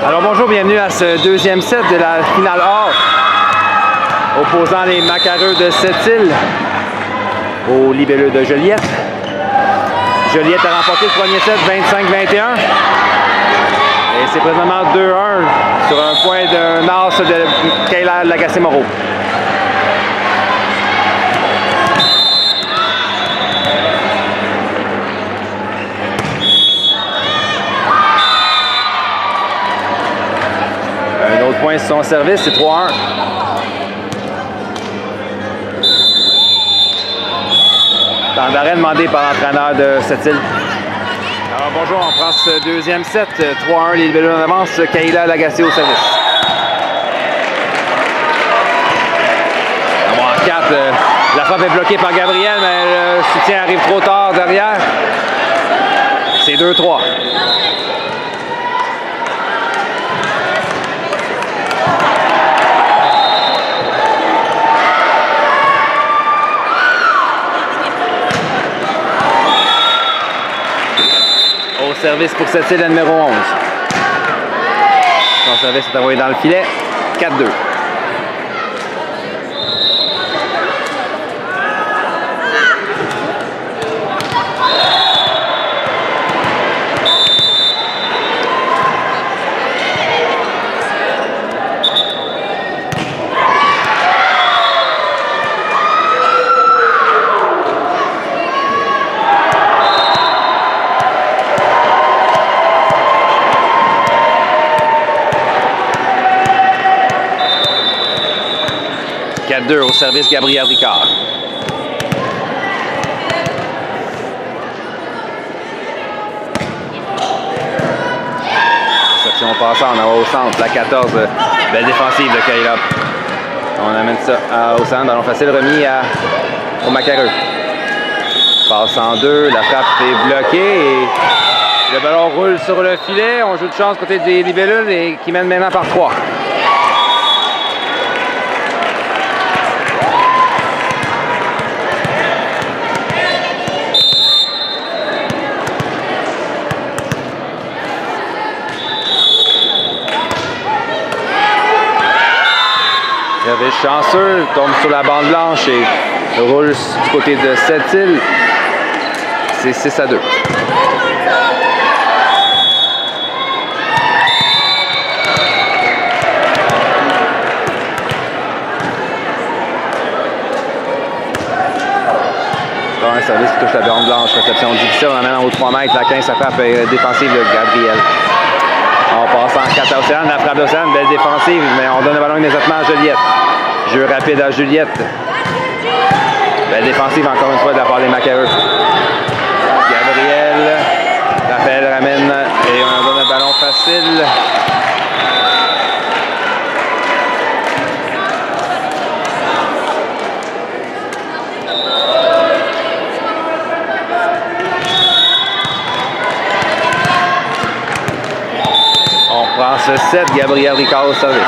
Alors bonjour, bienvenue à ce deuxième set de la finale A, opposant les Macareux de Sept-Îles aux Libelleux de Joliette. Joliette a remporté le premier set 25-21 et c'est présentement 2-1 sur un point d'un as de Kayla Lagacé-Moreau. Un autre point sur son service, c'est 3-1. Temps d'arrêt demandé par l'entraîneur de Sept-Îles. Alors bonjour, on prend ce deuxième set, 3-1, les Libelleux en avance, Kayla Lagacé au service. En 4, la frappe est bloquée par Gabriel, mais le soutien arrive trop tard derrière. C'est 2-3. Service pour cette île, numéro 11. Son service est envoyé dans le filet. 4-2. Au service Gabriel Ricard. Réception passante, on va au centre, la 14, belle défensive de Kayla. On amène ça au centre, ballon facile remis au Macareux. Passe en 2, la frappe est bloquée et le ballon roule sur le filet. On joue de chance côté des Libelleux et qui mène maintenant par 3. Chanceux, tombe sur la bande blanche et roule du côté de Sept-Îles. C'est 6-2. Un service qui touche la bande blanche. Réception difficile en amenant aux 3 mètres. La 15, sa frappe défensive de Gabriel. On passe en 4 à Océane. La frappe d'Océane, belle défensive, mais on donne le ballon immédiatement à Joliette. Jeu rapide à Juliette. Belle défensive encore une fois de la part des Macareux. Gabriel. Raphaël ramène et on donne un ballon facile. On prend ce set, Gabriel Ricard au service.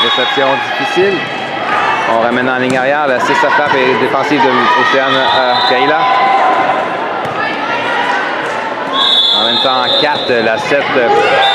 Réception difficile. On ramène en ligne arrière. La 6 à frappe et défensive de Océane Kayla. En même temps, en 4, la 7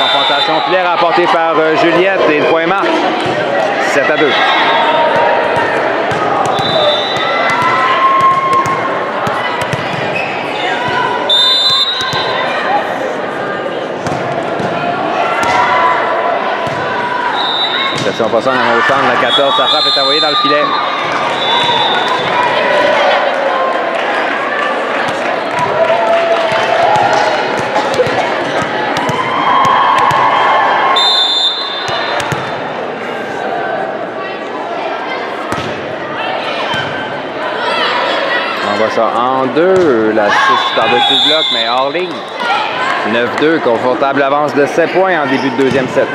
confrontation filaire remportée par Juliette et le point marque. 7-2. Si on passe en haut centre, la 14, sa frappe est envoyée dans le filet. On voit ça en 2. La 6 par-dessus le bloc, mais hors ligne. 9-2, confortable avance de 7 points en début de deuxième set.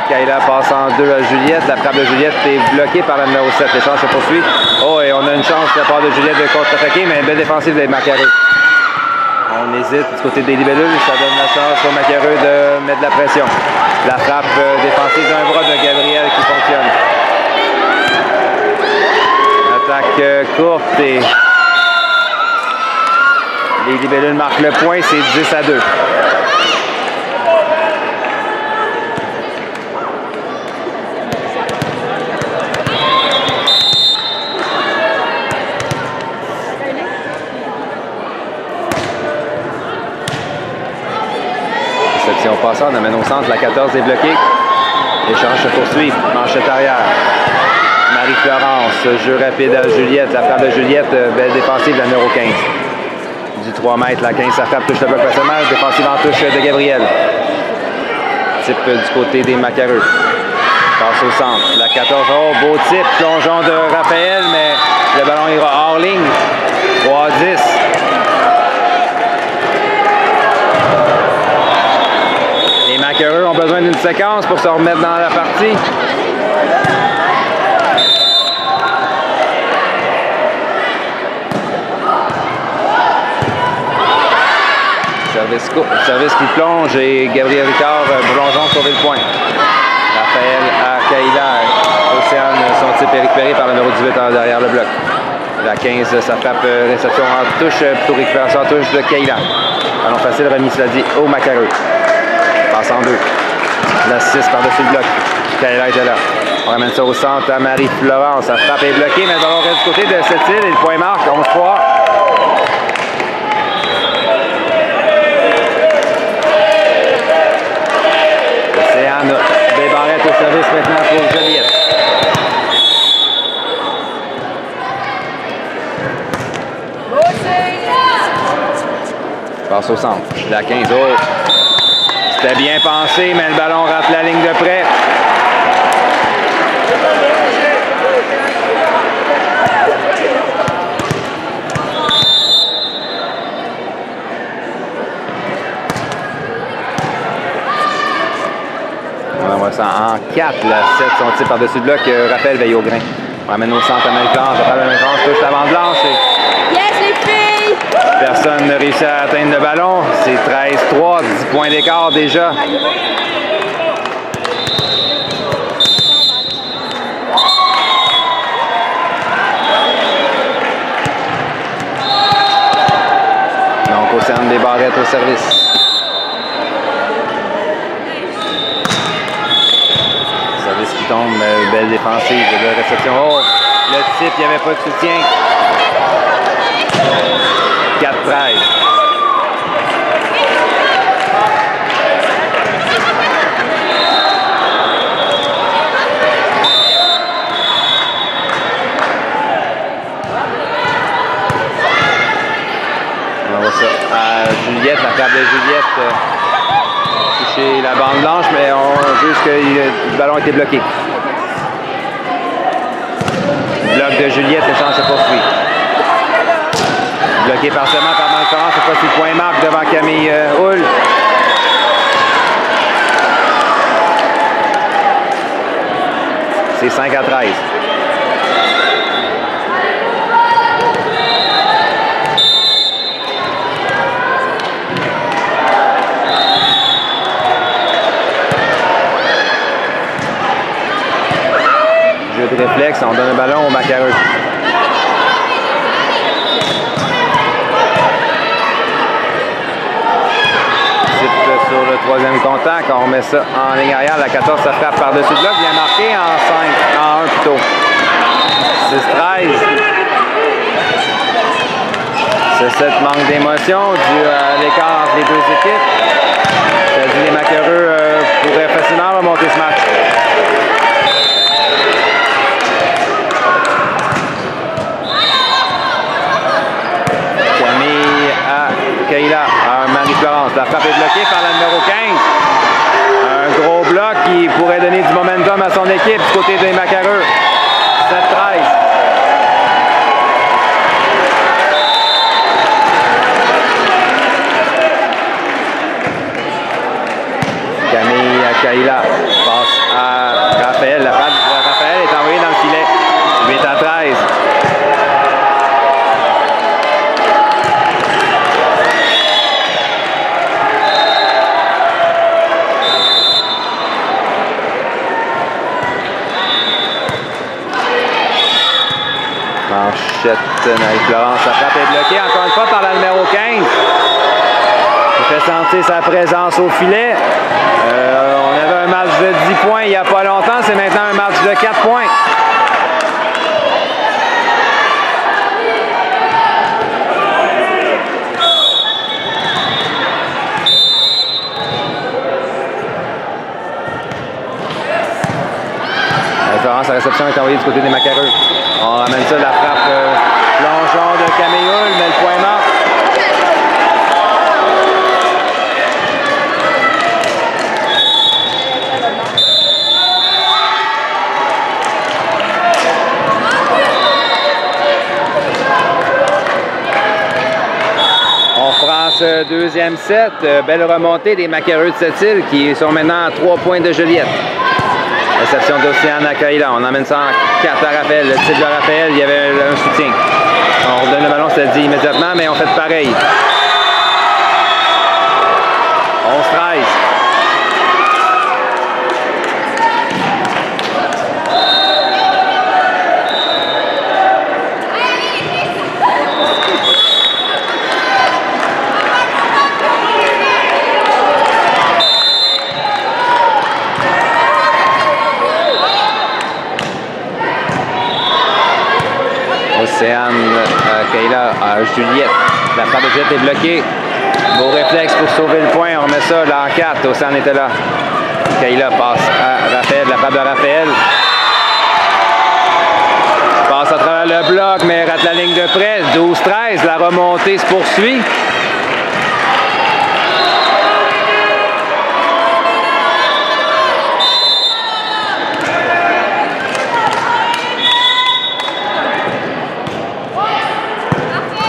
Kayla passe passe en 2 à Juliette. La frappe de Juliette est bloquée par la numéro 7. L'échange se poursuit. Oh, et on a une chance de la part de Juliette de contre-attaquer, mais une belle défensive des Macareux. On hésite du côté des libellules. Ça donne la chance aux Macareux de mettre de la pression. La frappe défensive d'un bras de Gabriel qui fonctionne. Attaque courte et les libellules marquent le point. C'est 10 à 2. Réception passante, on amène au centre. La 14 est bloquée. L'échange se poursuit. Manchette arrière. Marie-Florence, jeu rapide à Juliette. La frappe de Juliette, belle défensive, la numéro 15. Du 3 mètres, la 15, sa frappe touche le bloc personnel. Défensive en touche de Gabriel. Type du côté des Macareux. Passe au centre. La 14, oh, beau type. Plongeon de Raphaël, mais le ballon ira hors ligne. 3 à 10. Les Macareux ont besoin d'une séquence pour se remettre dans la partie. Service qui plonge et Gabriel Ricard, Boulongeon, sauver le point. Raphaël à Caïla. Océane, son type est récupéré par le numéro 18 derrière le bloc. La 15, sa frappe réception en touche, plutôt récupération en touche de Caïla. Ballon facile remis, cela dit, au Macareux. Passe en 2. La 6 par-dessus le bloc. Caïla était là. On ramène ça au centre à Marie-Florence. Sa frappe est bloquée, mais le ballon reste du côté de cette île et le point marque, 11-3. Des barrettes au service maintenant pour Joliette. Passe au centre. La 15. Oh. C'était bien pensé, mais le ballon rate la ligne de près. On envoie ça en 4. La 7, son type par-dessus le bloc. Raphaël veille au grain. On ramène au centre à Marie-Florence. Marie-Florence touche l'avant-blanche. Yes, les filles! Personne ne réussit à atteindre le ballon. C'est 13-3, 10 points d'écart déjà. Donc, Océane des barrettes au service. Service qui tombe, belle défensive de réception. Oh, le type, il n'y avait pas de soutien. 4-13. On voit ça à Juliette, la frappe de Juliette. Toucher la bande blanche, mais on juge que le ballon a été bloqué. Bloc de Juliette, l'échange se poursuit. Bloqué partiellement par Marie-Florence, cette fois-ci point marque devant Camille Hull. C'est 5 à 13. Jeu de réflexe, on donne un ballon au Macareux. Sur le troisième contact, on remet ça en ligne arrière. La 14, ça frappe par-dessus le bloc. Bien marqué en 5, en 1 plutôt. 6-13. Ce 7 manque d'émotion dû à l'écart entre les deux équipes. Ça dit les Macareux pourraient facilement remonter ce match. Camille à Caïla, Marie-Florence. La frappe est bloquée par la numéro 15. Un gros bloc qui pourrait donner du momentum à son équipe du côté des Macareux. 7-13. Camille à Caïla. Manchette, Marie-Florence, sa frappe est bloquée encore une fois par la numéro 15. Il fait sentir sa présence au filet. On avait un match de 10 points il n'y a pas longtemps. C'est maintenant un match de 4 points. Marie-Florence, la réception est envoyée du côté des Macareux. On ramène ça, la frappe plongeon de Caméoul, mais le point mort. On prend ce deuxième set. Belle remontée des Macareux de Sept-Îles qui sont maintenant à 3 points de Joliette. Réception d'Océane à Kaila. On emmène ça en 4 à Raphaël. Le titre de Raphaël, il y avait un soutien. On redonne le ballon, ça le dit immédiatement, mais on fait pareil. 11-13. Océane, Kaila, Juliette. La frappe de Juliette est bloquée. Beau réflexe pour sauver le point. On remet ça là en 4. Océane était là. Kaila passe à Raphaël. La frappe de Raphaël. Passe à travers le bloc, mais rate la ligne de près. 12-13. La remontée se poursuit.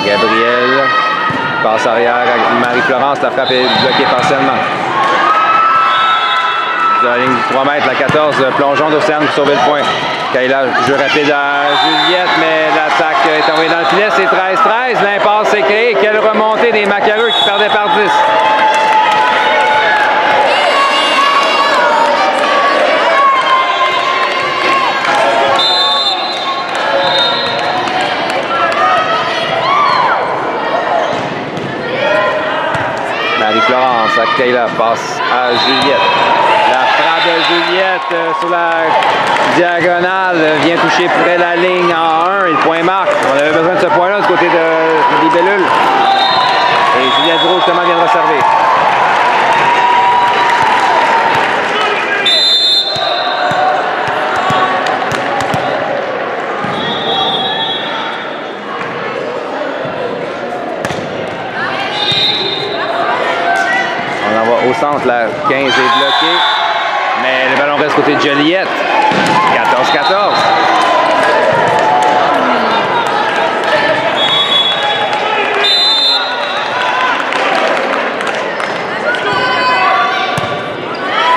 Gabriel passe arrière à Marie-Florence. La frappe est bloquée partiellement. De la ligne du 3 mètres, la 14, plongeon d'Océane pour sauver le point. Kaila, jeu rapide à Juliette, mais l'attaque est envoyée dans le filet. C'est 13-13. L'impasse s'est créée. Quelle remontée des Macareux qui perdaient par 10. Marie-Florence à Kaila passe à Juliette. La frappe de Juliette sur la diagonale vient toucher près de la ligne en 1 et le point marque. On avait besoin de ce point-là du côté des Libellules. Et Juliette Gros justement vient de resservir. Au centre, la 15 est bloquée, mais le ballon reste côté de Joliette. 14-14.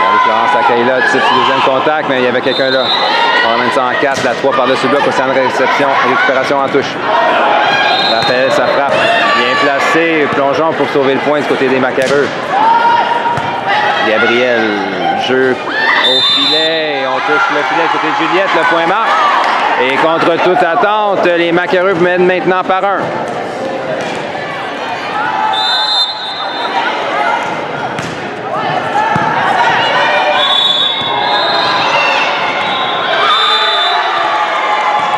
Marie-Florence à Kaila, type deuxième contact, mais il y avait quelqu'un là. On ramène ça en 4, la 3 par-dessus le bloc, au centre de réception, récupération en touche. Raphaël, sa frappe, bien placé, plongeon pour sauver le point du côté des Macareux. Gabriel, jeu au filet, on touche le filet côté de Juliette, le point marque. Et contre toute attente, les Macareux mènent maintenant par 1.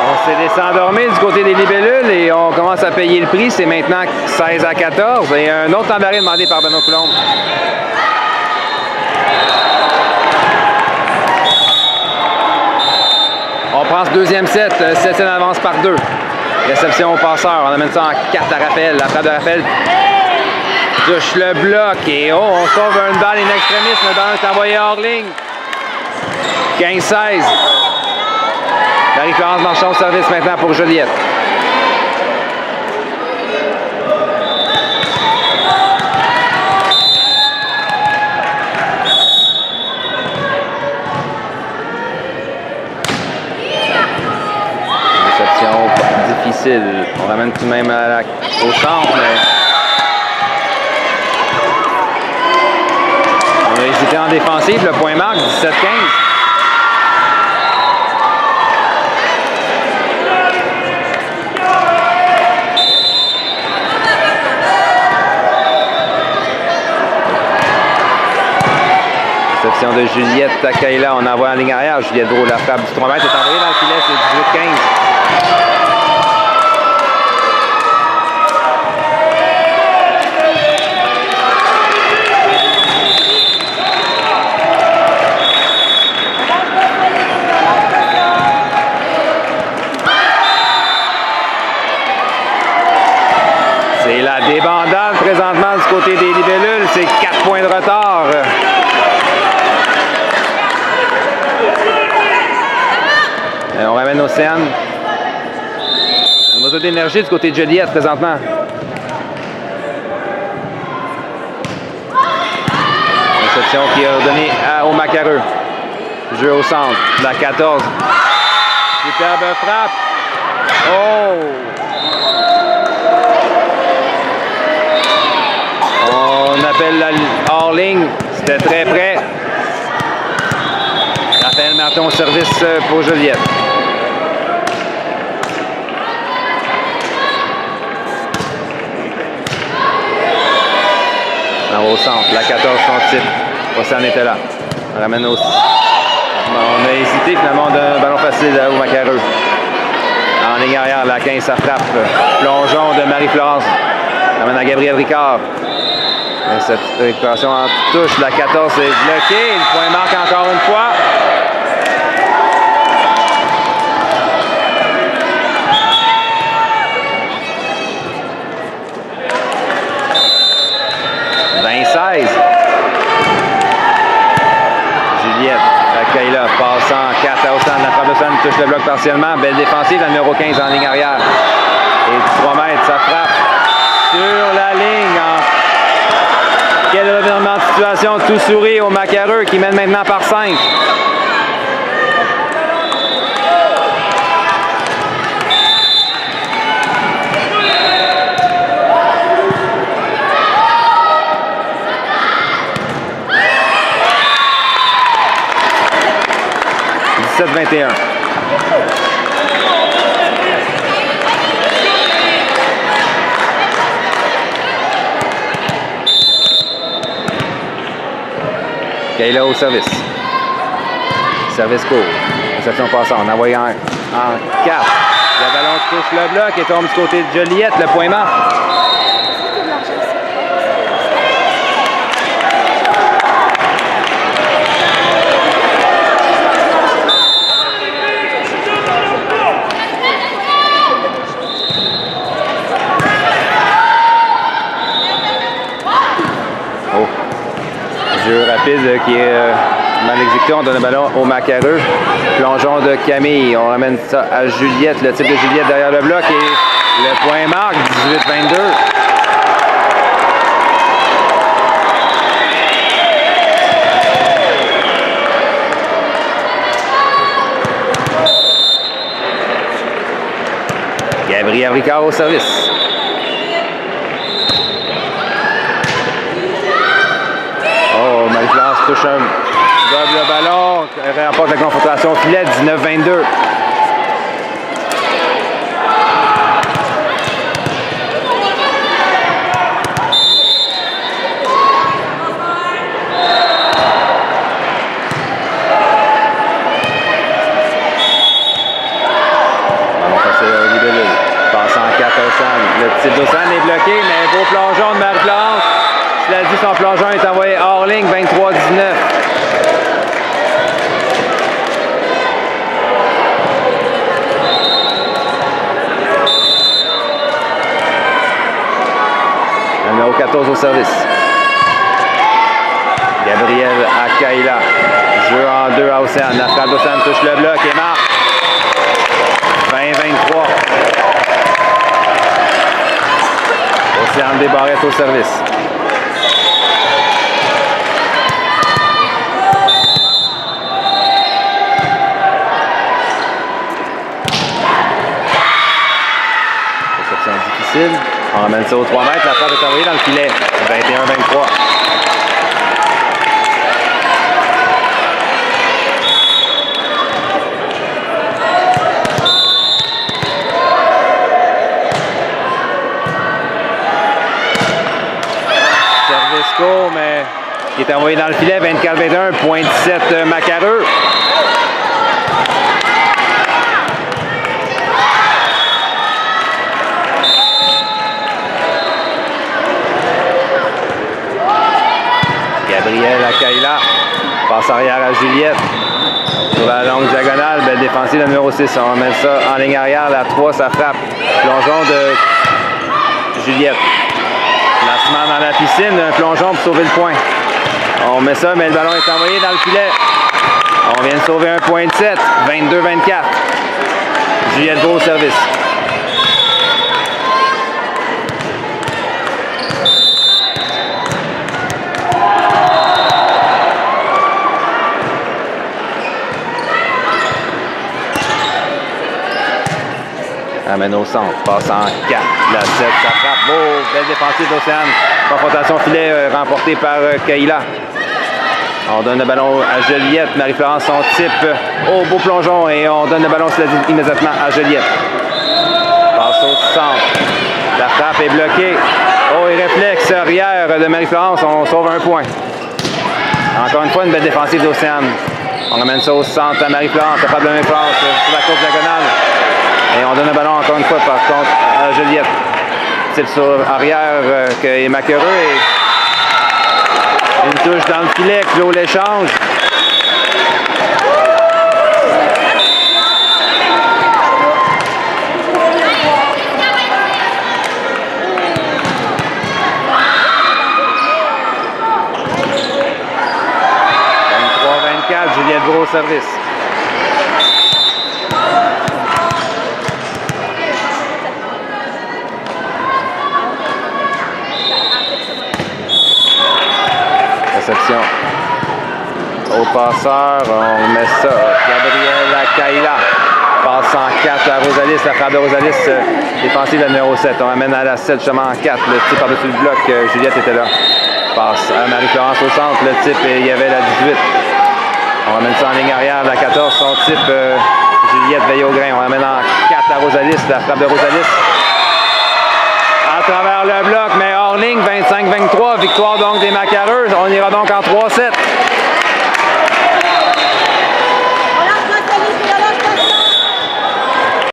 On s'est laissé endormir du côté des Libellules et on commence à payer le prix. C'est maintenant 16-14 et un autre temps d'arrêt demandé par Benoît Coulombe. On prend ce deuxième set. Sept-Îles avance par 2. Réception au passeur. On amène ça en 4 à Raphaël. La frappe de Raphaël touche le bloc. Et oh, on sauve une balle in extremis. Le ballon est envoyé hors ligne. 15-16. Marie-Florence Marchand au service maintenant pour Joliette. Difficile. On ramène tout de même au centre, mais on a hésité en défensive. Le point marque, 17-15. de Juliette Kayla. On envoie en ligne arrière. Juliette Gros, la frappe du 3 mètres est envoyée dans le filet. C'est 18-15. C'est la débandade présentement du côté des libellules. C'est 4 points de retard. Et on ramène Océane. On a besoin d'énergie du côté de Joliette présentement. Réception qui est donnée au Macareux. Jeu au centre. La 14. Superbe frappe. Oh! On appelle la hors-ligne. C'était très près. Raphaël Martin au service pour Joliette. Au centre, la 14, son titre. Océane était là. On ramène au... On a hésité finalement d'un ballon facile au Macareux. En ligne arrière, la 15, ça frappe. Plongeon de Marie-Florence. On ramène à Gabriel Ricard. Et cette récupération en touche, la 14 est bloquée. Le point marque encore une fois. Juliette Kayla passe en 4 à Océane. La frappe de Océane touche le bloc partiellement. Belle défensive, la numéro 15 en ligne arrière. Et du 3 mètres, ça frappe sur la ligne. Quel revirement de situation. Tout sourit au Macareux qui mène maintenant par 5. « 17-21. Kayla au service. Service court. Réception passante. En envoyant en 4. Le ballon touche le bloc et tombe du côté de Joliette. Le point marque. Jeu rapide qui est mal exécuté. On donne le ballon au Macareux. Plongeon de Camille. On ramène ça à Juliette. Le type de Juliette derrière le bloc. Et le point marque, 18-22. Gabriel Ricard au service. Marie-Florence touche un double ballon, remporte la confrontation au filet, 19-22. Ballon facile au libellule. Passe en 4 Océane. Le petit d'Océane est bloqué, mais beau plongeon de Marie-Florence. Cela dit, son plongeon est envoyé hors ligne, 23-19. Le numéro 14 au service. Gabriel à Kayla. Jeu en 2 à Océane. La frappe d'Océane touche le bloc et marque. 20-23. Océane des Barrettes au service. Difficile. On ramène ça aux 3 mètres. La frappe est envoyée dans le filet. 21-23. Service court, mais qui est envoyé dans le filet. 24-21, point 17 Macareux. Gabriel Akaila. Passe arrière à Juliette. Sur la longue diagonale, belle défensive, le numéro 6. On met ça en ligne arrière. La 3, ça frappe. Plongeon de Juliette. Placement dans la piscine. Un plongeon pour sauver le point. On met ça, mais le ballon est envoyé dans le filet. On vient de sauver un point de 7. 22-24. Juliette Beau au service. Amène au centre, passe en 4, la 7, ça frappe, beau, belle défensive d'Océane. Confrontation filet remportée par Kaila. On donne le ballon à Joliette, Marie-Florence son type, au beau plongeon et on donne le ballon immédiatement à Joliette. Passe au centre, la frappe est bloquée. Oh, et réflexe arrière de Marie-Florence, on sauve un point. Encore une fois, une belle défensive d'Océane. On amène ça au centre à Marie-Florence, la frappe de Marie-Florence sur la course diagonale. Et on donne le ballon encore une fois par contre à Juliette. Type sur arrière que est Macareux et une touche dans le filet, clôt l'échange. Juliette Gros au service. Réception. Au passeur, on met ça. Gabriel Akaila passe en 4 à Rosalis. La frappe de Rosalis, défensive la numéro 7. On amène à la 7 justement en 4. Le type par-dessus le bloc, Juliette était là. Passe à Marie-Florence au centre. Le type, il y avait la 18. On amène ça en ligne arrière. La 14, son type, Juliette veille au grain. On amène en 4 à Rosalis. La frappe de Rosalis. À travers le bloc, mais hors ligne, 25-23. Victoire donc des Macareux. On ira donc en 3-7.